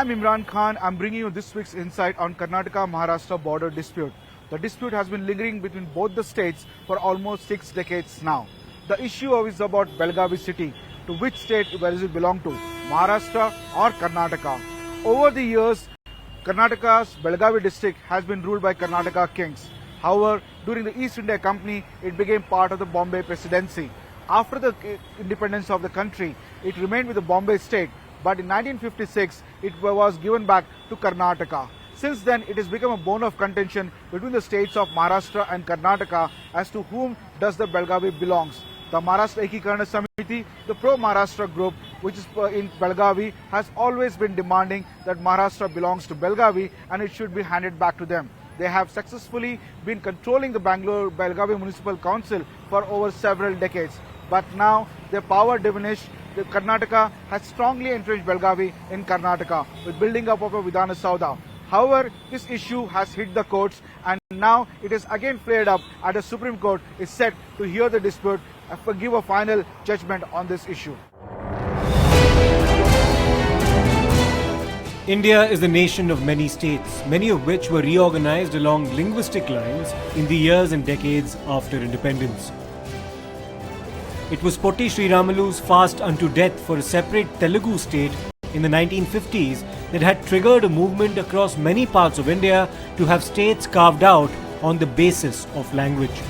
I'm Imran Khan. I'm bringing you this week's insight on Karnataka Maharashtra border dispute. The dispute has been lingering between both the states for almost 6 decades now. The issue is about Belagavi city. To which state does it belong to, Maharashtra or Karnataka? Over the years, Karnataka's Belagavi district has been ruled by Karnataka kings. However, during the East India Company, it became part of the Bombay presidency. After the independence of the country, it remained with the Bombay state, but in 1956, it was given back to Karnataka. Since then, it has become a bone of contention between the states of Maharashtra and Karnataka as to whom does the Belagavi belongs. The Maharashtra Ekikaran Samithi, the pro-Maharashtra group, which is in Belagavi, has always been demanding that Maharashtra belongs to Belagavi and it should be handed back to them. They have successfully been controlling the Belagavi Municipal Council for over several decades. But now their power diminished. The Karnataka has strongly entrenched Belagavi in Karnataka with building up of a Vidhana Sauda. However, this issue has hit the courts and now it is again flared up at the Supreme Court is set to hear the dispute and give a final judgment on this issue. India is a nation of many states, many of which were reorganized along linguistic lines in the years and decades after independence. It was Potti Sriramalu's fast unto death for a separate Telugu state in the 1950s that had triggered a movement across many parts of India to have states carved out on the basis of language.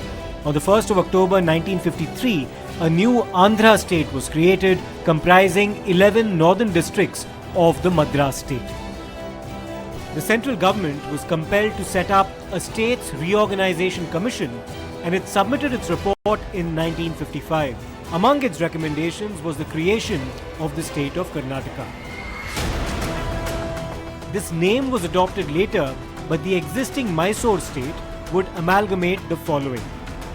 On the 1st of October 1953, a new Andhra state was created comprising 11 northern districts of the Madras state. The central government was compelled to set up a States Reorganisation Commission and it submitted its report in 1955. Among its recommendations was the creation of the state of Karnataka. This name was adopted later, but the existing Mysore state would amalgamate the following.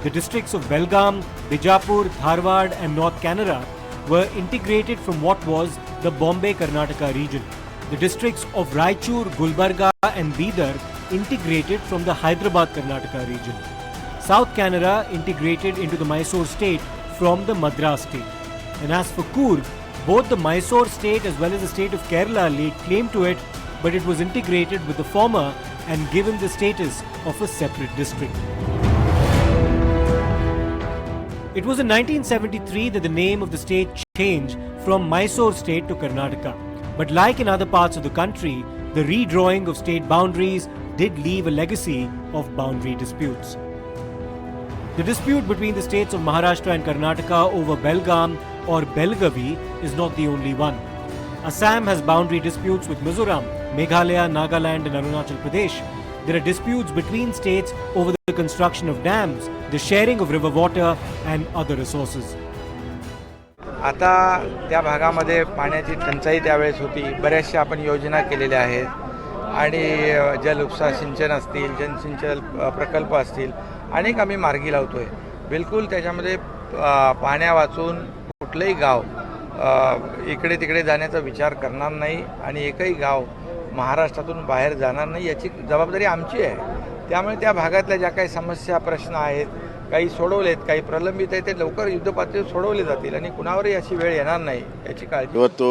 The districts of Belgaum, Bijapur, Dharwad and North Canara were integrated from what was the Bombay Karnataka region. The districts of Raichur, Gulbarga and Bidar integrated from the Hyderabad Karnataka region. South Canara integrated into the Mysore state from the Madras state. And as for Coorg, both the Mysore state as well as the state of Kerala laid claim to it, but it was integrated with the former and given the status of a separate district. It was in 1973 that the name of the state changed from Mysore state to Karnataka. But like in other parts of the country, the redrawing of state boundaries did leave a legacy of boundary disputes. The dispute between the states of Maharashtra and Karnataka over Belgaum or Belagavi is not the only one. Assam has boundary disputes with Mizoram, Meghalaya, Nagaland and Arunachal Pradesh. There are disputes between states over the construction of dams, the sharing of river water and other resources. आता त्या भागामध्ये पाण्याची टंचाई त्यावेळेस होती. बऱ्याचशा आपण योजना केलेल्या आहेत आणि जल उपसा सिंचन असतील, जनसिंचन प्रकल्प असतील, अनेक आम्ही मार्गी लावतोय. बिलकुल त्याच्यामध्ये पाण्या वाचून कुठलेही गाव इकडे तिकडे जाण्याचा विचार करणार नाही आणि एकही गाव महाराष्ट्रातून बाहेर जाणार नाही याची जबाबदारी आमची आहे. त्यामुळे त्या भागातल्या ज्या काही समस्या प्रश्न आहेत काही सोडवलेत, काही प्रलंबित आहेत, ते लवकर युद्धपातळीवर सोडवले जातील आणि कुणावरही अशी वेळ येणार नाही याची काळजी. ಇವತ್ತು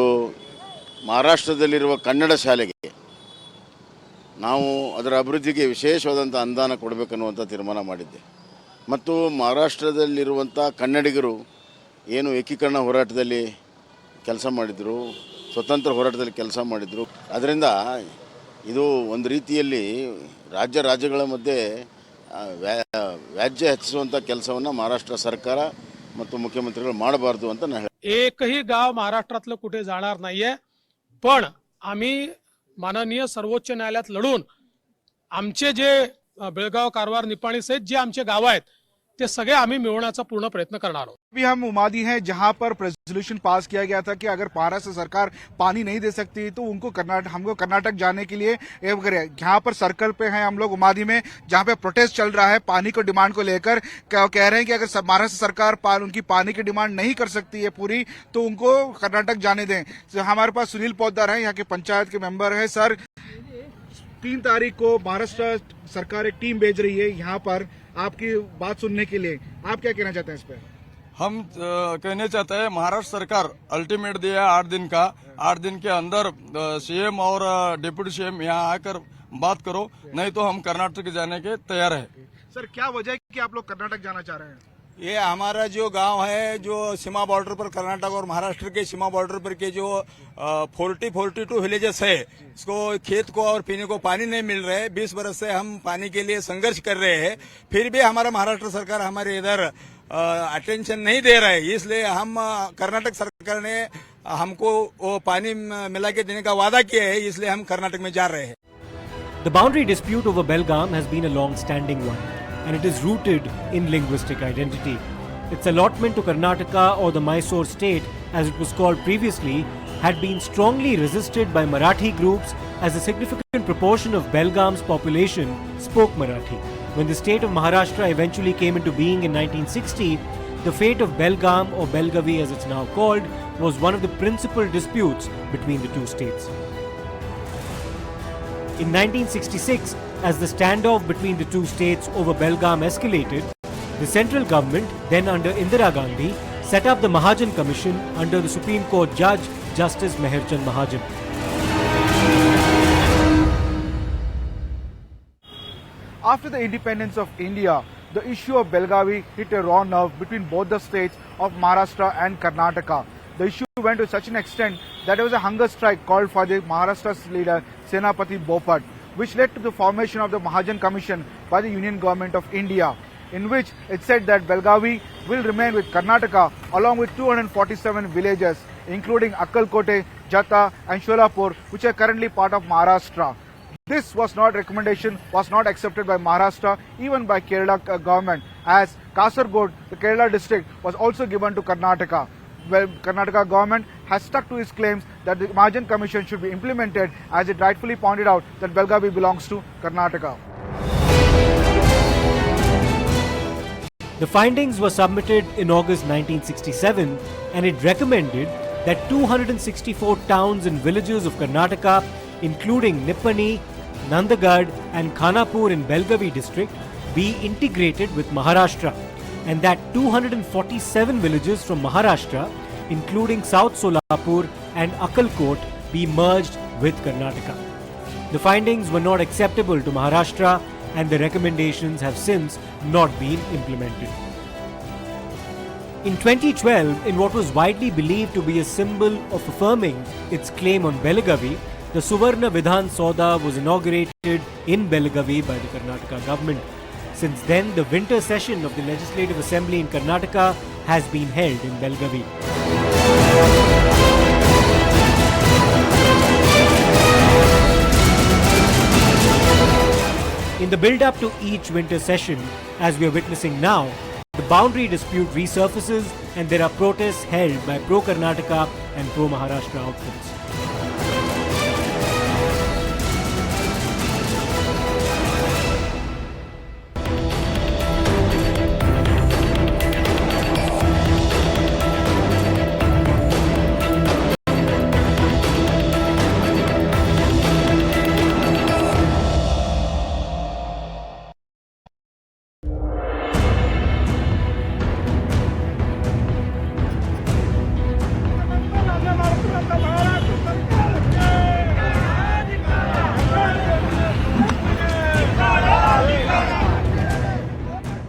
ಮಹಾರಾಷ್ಟ್ರದಲ್ಲಿರುವ ಕನ್ನಡ ಶಾಲೆಗೆ ನಾವು ಅದರ ಅಭಿವೃದ್ಧಿಗೆ ವಿಶೇಷವಾದಂಥ ಅನುದಾನ ಕೊಡಬೇಕನ್ನುವಂಥ ತೀರ್ಮಾನ ಮಾಡಿದ್ದೆ ಮತ್ತು ಮಹಾರಾಷ್ಟ್ರದಲ್ಲಿರುವಂಥ ಕನ್ನಡಿಗರು ಏನು ಏಕೀಕರಣ ಹೋರಾಟದಲ್ಲಿ ಕೆಲಸ ಮಾಡಿದರು, ಸ್ವತಂತ್ರ ಹೋರಾಟದಲ್ಲಿ ಕೆಲಸ ಮಾಡಿದರು. ಅದರಿಂದ ಇದು ಒಂದು ರೀತಿಯಲ್ಲಿ ರಾಜ್ಯಗಳ ಮಧ್ಯೆ ವ್ಯಾಜ್ಯ ಹೆಚ್ಚಿಸುವಂಥ ಕೆಲಸವನ್ನು ಮಹಾರಾಷ್ಟ್ರ ಸರ್ಕಾರ ಮತ್ತು ಮುಖ್ಯಮಂತ್ರಿಗಳು ಮಾಡಬಾರದು ಅಂತ ನಾನು ಹೇಳ್ತೀನಿ. एकही गाव महाराष्ट्रातलं कुठे जाणार नाहीये, पण आम्ही माननीय सर्वोच्च न्यायालयात लढून आमचे जे बेळगाव, कारवार, निपाणी सहित जे आमचे गाव आहेत ते सगळे आम्ही मिळवण्याचा पूर्ण प्रयत्न करणार आहोत. अभी हम उमादी हैं जहां पर रेजोल्यूशन पास किया गया था कि अगर महाराष्ट्र सरकार पानी नहीं दे सकती तो हमको कर्नाटक जाने के लिए यहाँ पर सर्कल पे हैं हम लोग उमादी में, जहां पे प्रोटेस्ट चल रहा है पानी को डिमांड को लेकर. कह रहे हैं कि अगर महाराष्ट्र सरकार उनकी पानी की डिमांड नहीं कर सकती है पूरी तो उनको कर्नाटक जाने दें. हमारे पास सुनील पोद्दार है, यहाँ के पंचायत के मेंबर है. सर, 3 तारीख को महाराष्ट्र सरकार एक टीम भेज रही है यहाँ पर आपकी बात सुनने के लिए, आप क्या कहना चाहते हैं इस पर? हम कहने चाहते हैं महाराष्ट्र सरकार अल्टीमेट दिया है 8 दिन का, 8 दिन के अंदर सीएम और डिप्टी सीएम यहाँ आकर बात करो, नहीं तो हम कर्नाटक जाने के तैयार है। सर क्या वजह है कि आप लोग कर्नाटक जाना चाह रहे हैं? ये हमारा जो गांव है, जो सीमा बॉर्डर पर कर्नाटक और महाराष्ट्र के सीमा बॉर्डर पर के जो 42 विलेजेस है, इसको खेत को और पीने को पानी नहीं मिल रहा है। 20 बरस से हम पानी के लिए संघर्ष कर रहे हैं, फिर भी हमारा महाराष्ट्र सरकार हमारे इधर अटेंशन नहीं दे रहा है। इसलिए हम कर्नाटक सरकार ने हमको वो पानी मिला के देने का वादा किया है, इसलिए हम कर्नाटक में जा रहे हैं। The boundary dispute over Belgaum has been a long-standing one, and it is rooted in linguistic identity. Its allotment to Karnataka, or the Mysore state as it was called previously, had been strongly resisted by Marathi groups as a significant proportion of Belgaum's population spoke Marathi. When the state of Maharashtra eventually came into being in 1960, the fate of Belgaum, or Belagavi as it's now called, was one of the principal disputes between the two states. In 1966, as the standoff between the two states over Belgaum escalated, the central government, then under Indira Gandhi, set up the Mahajan Commission under the Supreme Court Judge Justice Maharashtra Mahajan. After the independence of India, the issue of Belagavi hit a raw nerve between both the states of Maharashtra and Karnataka. The issue went to such an extent that there was a hunger strike called for the Maharashtra's leader Senapati Bopat, which led to the formation of the Mahajan Commission by the Union Government of India, in which it said that Belagavi will remain with Karnataka along with 247 villages, including Akkalkote, Jatta and Sholapur, which are currently part of Maharashtra. This recommendation was not accepted by Maharashtra, even by Kerala government, as Kasaragod, the Kerala district, was also given to Karnataka. Well, Karnataka government has stuck to its claims that the Mahajan Commission should be implemented, as it rightfully pointed out that Belagavi belongs to Karnataka. The findings were submitted in August 1967, and it recommended that 264 towns and villages of Karnataka, including Nippani, Nandagad and Khanapur in Belagavi district, be integrated with Maharashtra, and that 247 villages from Maharashtra, including South Solapur and Akkalkot, be merged with Karnataka. The findings were not acceptable to Maharashtra, and the recommendations have since not been implemented. In 2012, in what was widely believed to be a symbol of affirming its claim on Belagavi, the Suvarna Vidhan Sauda was inaugurated in Belagavi by the Karnataka government. Since then, the winter session of the Legislative Assembly in Karnataka has been held in Belagavi. In the build-up to each winter session, as we are witnessing now, the boundary dispute resurfaces and there are protests held by pro-Karnataka and pro-Maharashtra outfits.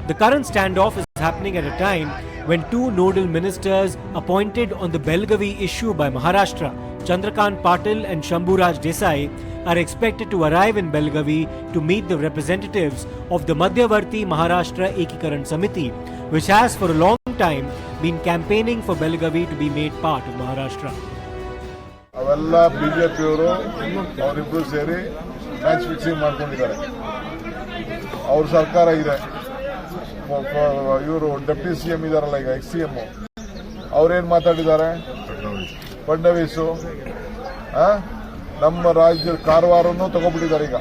The current standoff is happening at a time when two nodal ministers appointed on the Belagavi issue by Maharashtra, Chandrakant Patil and Shambhuraj Desai, are expected to arrive in Belagavi to meet the representatives of the Madhyavarti Maharashtra Ekikaran Samithi, which has for a long time been campaigning for Belagavi to be made part of Maharashtra. ಅವೆಲ್ಲ ಬಿಜೆಪಿಯವರು ಅವರಿಬ್ಬರು ಸೇರಿ match fixing ಮಾಡ್ಕೊಂಡಿದ್ದಾರೆ. ಅವ್ರ ಸರ್ಕಾರ ಇದೆ, ಇವರು deputy CM ಇದಾರಲ್ಲ ಈಗ ಎಕ್ಸ್ ಸಿಎಂ, ಅವ್ರೇನ್ ಮಾತಾಡಿದ್ದಾರೆ? ಫಡ್ನವೀಸು ನಮ್ಮ ರಾಜ್ಯದ ಕಾರವಾರನೂ ತಗೊಂಡ್ಬಿಟ್ಟಿದ್ದಾರೆ. ಈಗ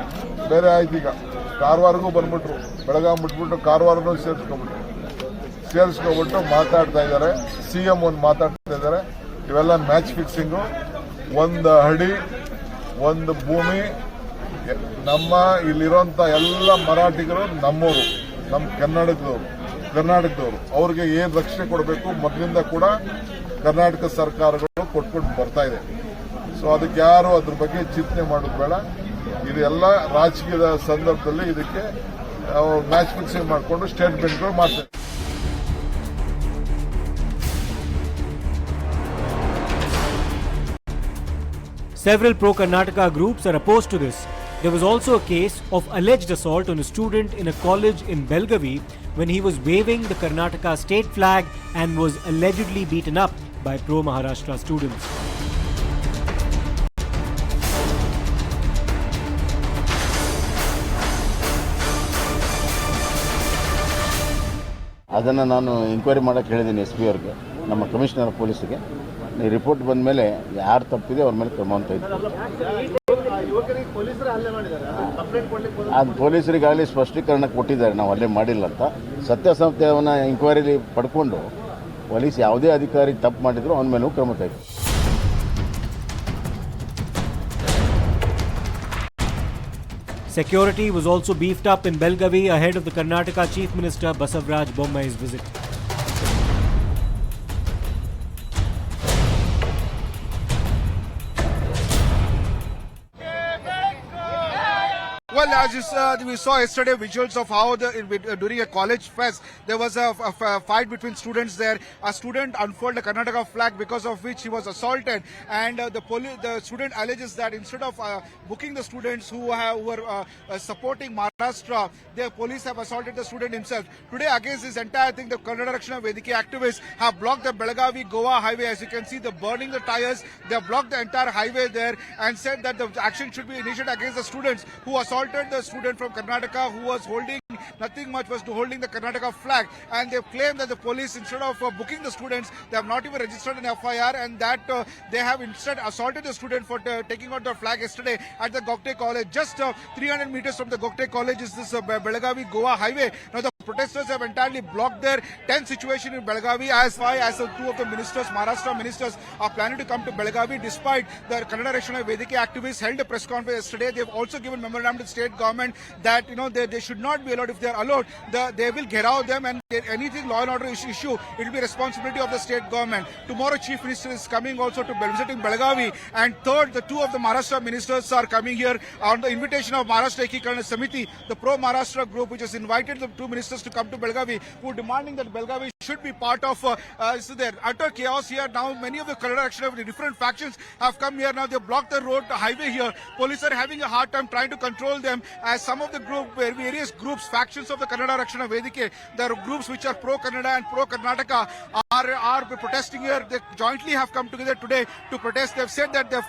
ಬೇರೆ ಆಯ್ತು, ಈಗ ಕಾರವಾರಗೂ ಬಂದ್ಬಿಟ್ರು, ಬೆಳಗಾವಿ ಬಿಟ್ಬಿಟ್ಟು ಕಾರವಾರನೂ ಸೇರಿಸ್ಕೊಬಿಟ್ಟು ಮಾತಾಡ್ತಾ ಇದ್ದಾರೆ. ಸಿಎಂ ಒಂದು ಮಾತಾಡ್ತಾ ಇದ್ದಾರೆ. ಇವೆಲ್ಲ ಮ್ಯಾಚ್ ಫಿಕ್ಸಿಂಗು. ಒಂದು ಹಡಿ, ಒಂದು ಭೂಮಿ, ನಮ್ಮ ಇಲ್ಲಿರೋಂಥ ಎಲ್ಲ ಮರಾಠಿಗರು ನಮ್ಮವರು, ನಮ್ಮ ಕನ್ನಡದವರು. ಕರ್ನಾಟಕದವರು ಅವ್ರಿಗೆ ಏನು ರಕ್ಷಣೆ ಕೊಡಬೇಕು ಮೊದಲಿಂದ ಕೂಡ ಕರ್ನಾಟಕ ಸರ್ಕಾರಗಳು ಕೊಟ್ಕೊಂಡು ಬರ್ತಾ ಇದೆ. ಸೊ ಅದಕ್ಕೆ ಯಾರು ಅದ್ರ ಬಗ್ಗೆ ಚಿಂತನೆ ಮಾಡೋದು ಬೇಡ. ಇದೆಲ್ಲ ರಾಜಕೀಯದ ಸಂದರ್ಭದಲ್ಲಿ ಇದಕ್ಕೆ ಮ್ಯಾಚ್ ಫಿಕ್ಸಿಂಗ್ ಮಾಡಿಕೊಂಡು ಸ್ಟೇಟ್ಮೆಂಟ್ಗಳು ಮಾಡ್ತಾರೆ. Several pro-Karnataka groups are opposed to this. There was also a case of alleged assault on a student in a college in Belagavi when he was waving the Karnataka state flag and was allegedly beaten up by pro-Maharashtra students. ಅದನ್ನು ನಾನು enquiry ಮಾಡೋಕ್ಕೆ ಹೇಳಿದ್ದೀನಿ SP ಅವ್ರಿಗೆ, ನಮ್ಮ commissioner ಪೊಲೀಸಿಗೆ. ಈ report ಬಂದ ಮೇಲೆ ಯಾರು ತಪ್ಪಿದೆ ಅವ್ರ ಮೇಲೆ ಕ್ರಮ ಅಂತ ಇತ್ತು. ಅದು ಪೊಲೀಸರಿಗಾಗಲಿ ಸ್ಪಷ್ಟೀಕರಣ ಕೊಟ್ಟಿದ್ದಾರೆ, ನಾವು ಅಲ್ಲೇ ಮಾಡಿಲ್ಲ ಅಂತ. ಸತ್ಯಾಸತ್ಯವನ್ನು ಎಂಕ್ವೈರಿಲಿ ಪಡ್ಕೊಂಡು ಪೊಲೀಸ್ ಯಾವುದೇ ಅಧಿಕಾರಿ ತಪ್ಪು ಮಾಡಿದ್ರು ಅವನ ಮೇಲೂ ಕ್ರಮ ತೆಗೆದು. Security was also beefed up in Belagavi ahead of the Karnataka Chief Minister Bombmay's visit. Well, as we saw yesterday, visuals of how during a college fest, there was a fight between students there. A student unfurled the Karnataka flag, because of which he was assaulted. And the student alleges that instead of booking the students who were supporting Maharashtra, the police have assaulted the student himself. Today, against this entire thing, the Karnataka Vedike activists have blocked the Belagavi-Goa highway. As you can see, they're burning the tires. They have blocked the entire highway there and said that the action should be initiated against the students who assaulted the student from Karnataka who was holding nothing much, was holding the Karnataka flag. And they claim that the police, instead of booking the students, they have not even registered an FIR, and that they have instead assaulted the student for taking out the flag yesterday at the Gokte College. Just 300 meters from the Gokte College is this Belagavi-Goa highway. Now the protesters have entirely blocked their tense situation in Belagavi, as far as two of the ministers, Maharashtra ministers, are planning to come to Belagavi. Despite the Karnataka Vedike activists held a press conference yesterday, they have also given memorandum to the state government that they should not be allowed. If they are allowed, they will get out them, and anything law and order issue, it will be responsibility of the state government. Tomorrow, Chief Minister is coming also to visiting Belagavi, and third, the two of the Maharashtra ministers are coming here on the invitation of Maharashtra Ekikaran Samithi, the pro-Maharashtra group, which has invited the two ministers to come to Belagavi, who are demanding that Belagavi should be part of their utter chaos here. Now many of the Karnataka of the different factions have come here. Now they blocked the road, the highway here. Police are having a hard time trying to control them, as some of the various groups, factions of the Karnataka Vedike, the groups which are pro-Kannada and pro-Karnataka are protesting here. They jointly have come together today to protest. They've said that they've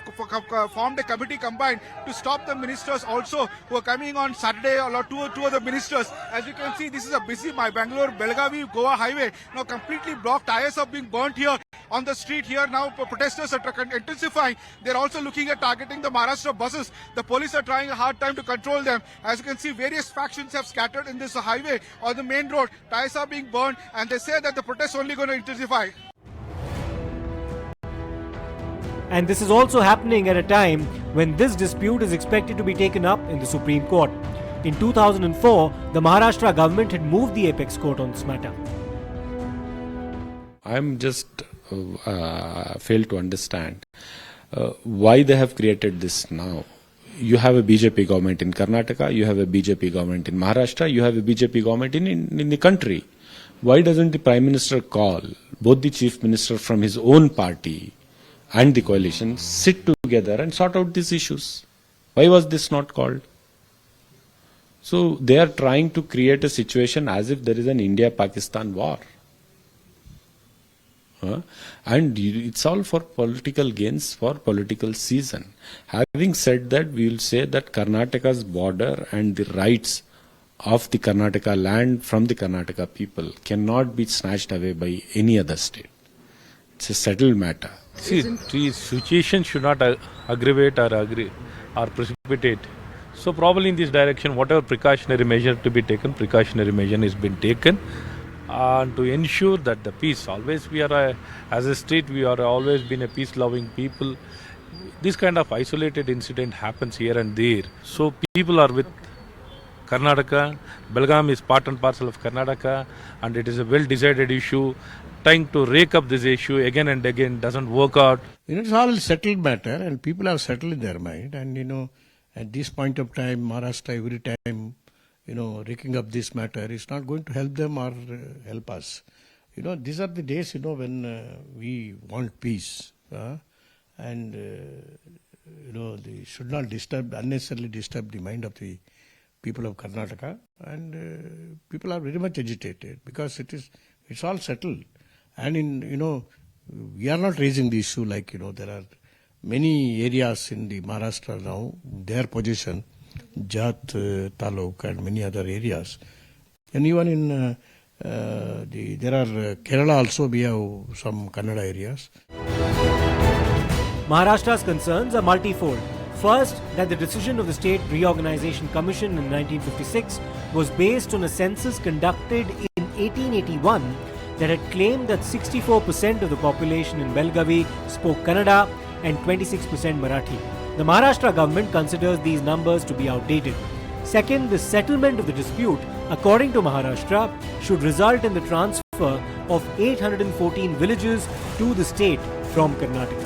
formed a committee combined to stop the ministers also who are coming on Saturday, or two of the ministers. As you can see, this is a busy Bangalore-Belagavi-Goa highway. Now completely blocked. Tires are being burnt here on the street here. Now protesters are intensifying. They're also looking at targeting the Maharashtra buses. The police are trying a hard time to control them. As you can see, various factions have scattered in this highway or the main road. Tires are being burned, and they say that the protests are only going to intensify. And this is also happening at a time when this dispute is expected to be taken up in the Supreme Court. In 2004, the Maharashtra government had moved the apex court on this matter. I'm just fail to understand why they have created this now. You have a BJP government in Karnataka, you have a BJP government in Maharashtra, you have a BJP government in the country. Why doesn't the Prime Minister call both the Chief Minister from his own party and the coalition, sit together and sort out these issues? Why was this not called? So they are trying to create a situation as if there is an India-Pakistan war. And it's all for political gains, for political season. Having said that, we will say that Karnataka's border and the rights of the Karnataka land from the Karnataka people cannot be snatched away by any other state. It's a settled matter. See, the situation should not aggravate or precipitate. So probably in this direction, whatever precautionary measure to be taken, precautionary measure has been taken. And to ensure that the peace, always we are as a state, we are always been a peace-loving people. This kind of isolated incident happens here and there. So people are with Karnataka. Belagavi is part and parcel of Karnataka, and it is a well-decided issue. Trying to rake up this issue again and again doesn't work out. It's all a settled matter, and people have settled in their mind. And at this point of time, Maharashtra every time, raking up this matter is not going to help them or help us. These are the days, when we want peace, and they should not unnecessarily disturb the mind of the people of Karnataka, and people are very much agitated because it's all settled. And we are not raising the issue like, there are many areas in the Maharashtra now, their position, Jat, Taluk and many other areas. And even in there are Kerala also, we have some Kannada areas. Maharashtra's concerns are multifold. First, that the decision of the State Reorganization Commission in 1956 was based on a census conducted in 1881 that had claimed that 64% of the population in Belagavi spoke Kannada and 26% Marathi. The Maharashtra government considers these numbers to be outdated. Second, the settlement of the dispute, according to Maharashtra, should result in the transfer of 814 villages to the state from Karnataka.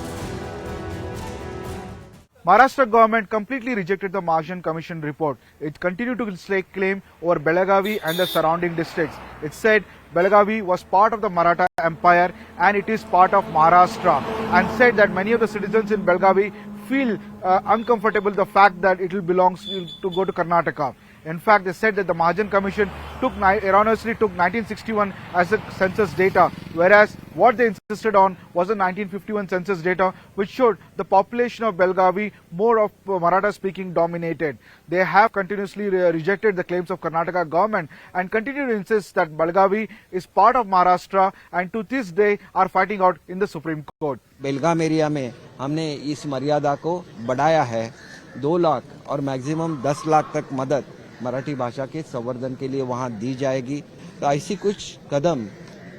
Maharashtra government completely rejected the Mahajan Commission report. It continued to stake claim over Belagavi and the surrounding districts. It said Belagavi was part of the Maratha Empire and it is part of Maharashtra, and said that many of the citizens in Belagavi feel uncomfortable the fact that it will belongs to go to Karnataka. In fact, they said that the Mahajan Commission erroneously took 1961 as the census data, whereas what they insisted on was the 1951 census data, which showed the population of Belagavi more of Maratha-speaking dominated. They have continuously rejected the claims of Karnataka government and continue to insist that Belagavi is part of Maharashtra, and to this day are fighting out in the Supreme Court. Belgaum area में हमने इस मर्यादा को बढ़ाया है 2 लाख और maximum 10 lakh तक मदद मराठी भाषा के संवर्धन के लिए वहां दी जाएगी। तो ऐसी कुछ कदम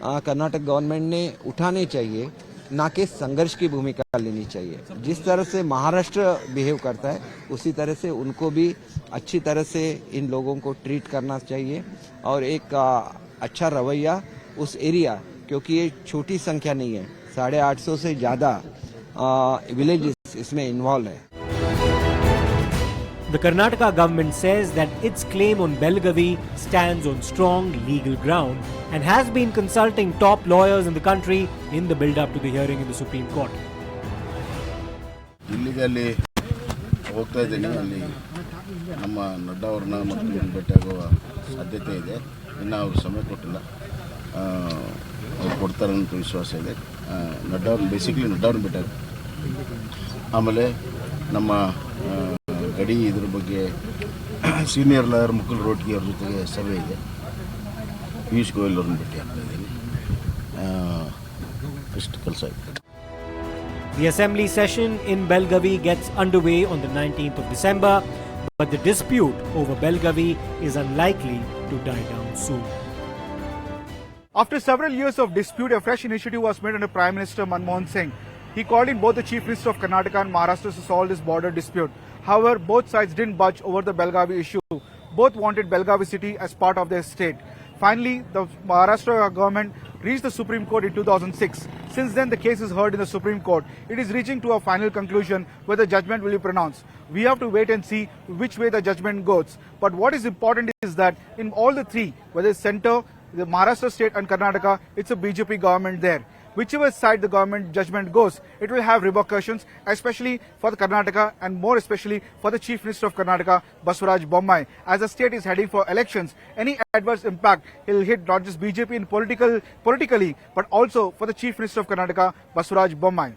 कर्नाटक गवर्नमेंट ने उठाने चाहिए, ना कि संघर्ष की भूमिका लेनी चाहिए। जिस तरह से महाराष्ट्र बिहेव करता है उसी तरह से उनको भी अच्छी तरह से इन लोगों को ट्रीट करना चाहिए और एक अच्छा रवैया उस एरिया, क्योंकि ये छोटी संख्या नहीं है, 850 से ज्यादा विलेजेस इसमें इन्वॉल्व है। The Karnataka government says that its claim on Belagavi stands on strong legal ground and has been consulting top lawyers in the country in the build-up to the hearing in the Supreme Court. ಇಲ್ಲಿಗಲ್ಲಿ ಹೋಗ್ತಾ ಇದ್ದೀನಿ, ಅಲ್ಲಿ ನಮ್ಮ ನಡ್ಡಾ ಅವ್ರನ್ನ ಮತ್ತು ಭೇಟಿಯಾಗುವ ಸಾಧ್ಯತೆ ಇದೆ. ಇನ್ನು ಅವರು ಸಮಯ ಕೊಟ್ಟಿಲ್ಲ, ಅವ್ರು ಕೊಡ್ತಾರೆ ಅಂತ ವಿಶ್ವಾಸ ಇದೆ. ನಡ್ಡಾ ಅವ್ರನ್ನ ಭೇಟಿಯಾಗ, ಆಮೇಲೆ ನಮ್ಮ ಗಡಿ ಇದ್ರ ಬಗ್ಗೆ ಸೀನಿಯರ್ ಲಾಯರ್ ಮುಕುಲ್ ರೋಟ್ಗಿ ಅವ್ರ ಜೊತೆಗೆ ಸಭೆ ಇದೆ. ಪಿಯೂಷ್ ಗೋಯಲ್ ಅವ್ರನ್ನ ಭೇಟಿ ಆಗ್ತಾ ಇದ್ದೀನಿ. ಇಷ್ಟು ಕೆಲಸ ಇದೆ. The assembly session in Belagavi gets underway on the 19th of December, but the dispute over Belagavi is unlikely to die down soon. After several years of dispute, a fresh initiative was made under Prime Minister Manmohan Singh. He called in both the Chief Minister of Karnataka and Maharashtra to solve this border dispute. However, both sides didn't budge over the Belagavi issue. Both wanted Belagavi city as part of their state. Finally, the Maharashtra government reached the Supreme Court in 2006. Since then, the case is heard in the Supreme Court. It is reaching to a final conclusion where the judgment will be pronounced. We have to wait and see which way the judgment goes. But what is important is that in all the three, whether it's center, the Maharashtra state and Karnataka, it's a BJP government there. Whichever side the government judgment goes, it will have repercussions, especially for the Karnataka and more especially for the Chief Minister of Karnataka, Basuraj Bombay. As the state is heading for elections, any adverse impact will hit not just BJP in politically, but also for the Chief Minister of Karnataka, Basuraj Bombay.